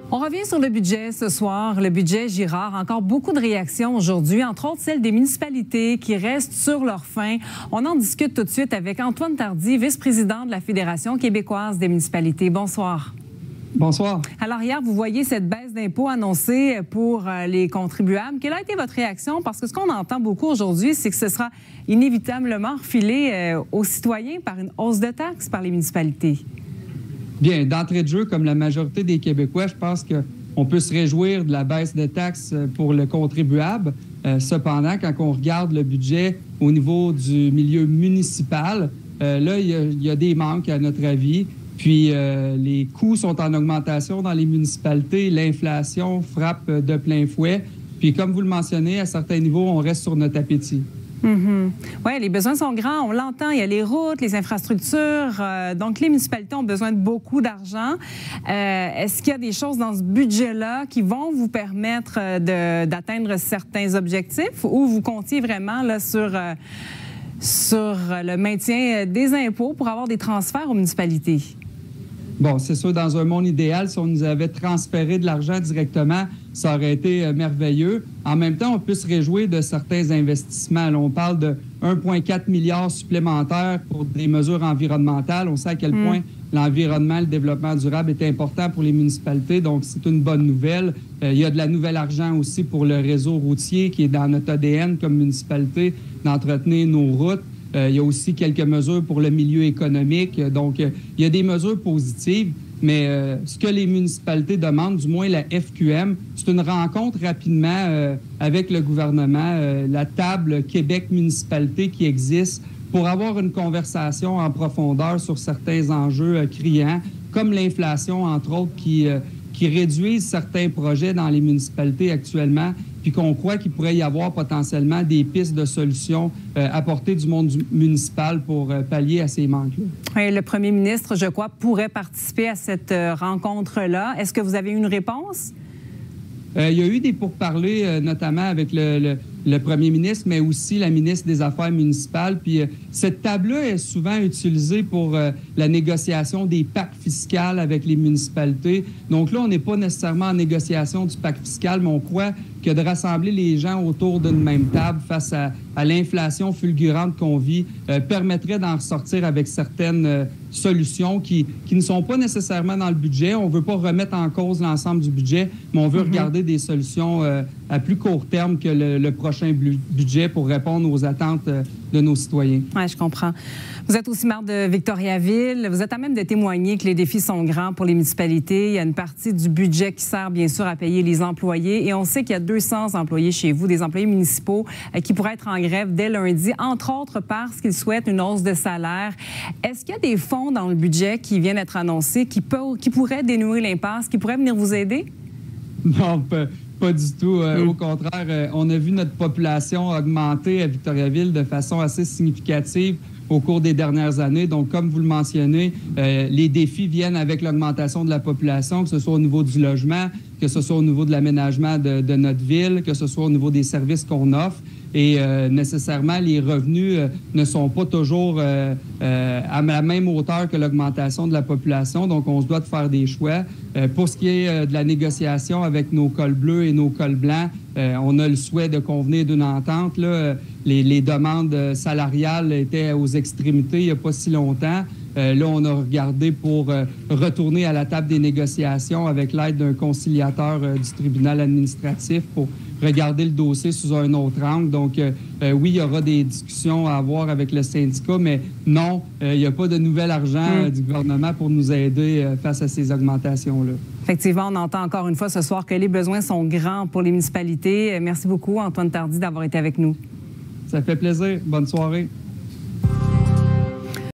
On revient sur le budget ce soir, le budget Girard. Encore beaucoup de réactions aujourd'hui, entre autres celles des municipalités qui restent sur leur faim. On en discute tout de suite avec Antoine Tardy, vice-président de la Fédération québécoise des municipalités. Bonsoir. Bonsoir. Alors hier, vous voyez cette baisse d'impôts annoncée pour les contribuables. Quelle a été votre réaction? Parce que ce qu'on entend beaucoup aujourd'hui, c'est que ce sera inévitablement refilé aux citoyens par une hausse de taxes par les municipalités. Bien, d'entrée de jeu, comme la majorité des Québécois, je pense qu'on peut se réjouir de la baisse de taxes pour le contribuable. Cependant, quand on regarde le budget au niveau du milieu municipal, là, il y a des manques à notre avis. Puis, les coûts sont en augmentation dans les municipalités. L'inflation frappe de plein fouet. Puis, comme vous le mentionnez, à certains niveaux, on reste sur notre appétit. Oui, les besoins sont grands, on l'entend, il y a les routes, les infrastructures, donc les municipalités ont besoin de beaucoup d'argent. Est-ce qu'il y a des choses dans ce budget-là qui vont vous permettre d'atteindre certains objectifs ou vous comptiez vraiment là, sur le maintien des impôts pour avoir des transferts aux municipalités? Bon, c'est sûr, dans un monde idéal, si on nous avait transféré de l'argent directement, ça aurait été merveilleux. En même temps, on peut se réjouir de certains investissements. Là, on parle de 1,4 milliard supplémentaires pour des mesures environnementales. On sait à quel point l'environnement, le développement durable est important pour les municipalités, donc c'est une bonne nouvelle. Il y a de la nouvelle argent aussi pour le réseau routier qui est dans notre ADN comme municipalité, d'entretenir nos routes. Il y a aussi quelques mesures pour le milieu économique. Donc, il y a des mesures positives, mais ce que les municipalités demandent, du moins la FQM, c'est une rencontre rapidement avec le gouvernement, la table Québec municipalité qui existe pour avoir une conversation en profondeur sur certains enjeux criants, comme l'inflation, entre autres, qui réduisent certains projets dans les municipalités actuellement, puis qu'on croit qu'il pourrait y avoir potentiellement des pistes de solutions apportées du monde municipal pour pallier à ces manques-là. Oui, le premier ministre, je crois, pourrait participer à cette rencontre-là. Est-ce que vous avez une réponse? Il y a eu des pourparlers, notamment avec le premier ministre, mais aussi la ministre des Affaires municipales. Puis cette table-là est souvent utilisée pour la négociation des pactes fiscaux avec les municipalités. Donc là, on n'est pas nécessairement en négociation du pacte fiscal, mais on croit que de rassembler les gens autour d'une même table face à l'inflation fulgurante qu'on vit permettrait d'en ressortir avec certaines solutions qui ne sont pas nécessairement dans le budget. On ne veut pas remettre en cause l'ensemble du budget, mais on veut regarder des solutions à plus court terme que le prochain budget pour répondre aux attentes de nos citoyens. Oui, je comprends. Vous êtes aussi maire de Victoriaville. Vous êtes à même de témoigner que les défis sont grands pour les municipalités. Il y a une partie du budget qui sert, bien sûr, à payer les employés. Et on sait qu'il y a 200 employés chez vous, des employés municipaux qui pourraient être en grève dès lundi, entre autres parce qu'ils souhaitent une hausse de salaire. Est-ce qu'il y a des fonds dans le budget qui viennent d'être annoncés qui pourraient dénouer l'impasse, qui pourraient venir vous aider? Non, pas du tout. Au contraire, on a vu notre population augmenter à Victoriaville de façon assez significative au cours des dernières années. Donc, comme vous le mentionnez, les défis viennent avec l'augmentation de la population, que ce soit au niveau du logement, que ce soit au niveau de l'aménagement de notre ville, que ce soit au niveau des services qu'on offre. Et nécessairement, les revenus ne sont pas toujours à la même hauteur que l'augmentation de la population. Donc, on se doit de faire des choix. Pour ce qui est de la négociation avec nos cols bleus et nos cols blancs, on a le souhait de convenir d'une entente. Là. Les demandes salariales étaient aux extrémités il n'y a pas si longtemps. Là, on a regardé pour retourner à la table des négociations avec l'aide d'un conciliateur du tribunal administratif pour regarder le dossier sous un autre angle. Donc, oui, il y aura des discussions à avoir avec le syndicat, mais non, il n'y a pas de nouvel argent du gouvernement pour nous aider face à ces augmentations-là. Effectivement, on entend encore une fois ce soir que les besoins sont grands pour les municipalités. Merci beaucoup, Antoine Tardy, d'avoir été avec nous. Ça fait plaisir. Bonne soirée.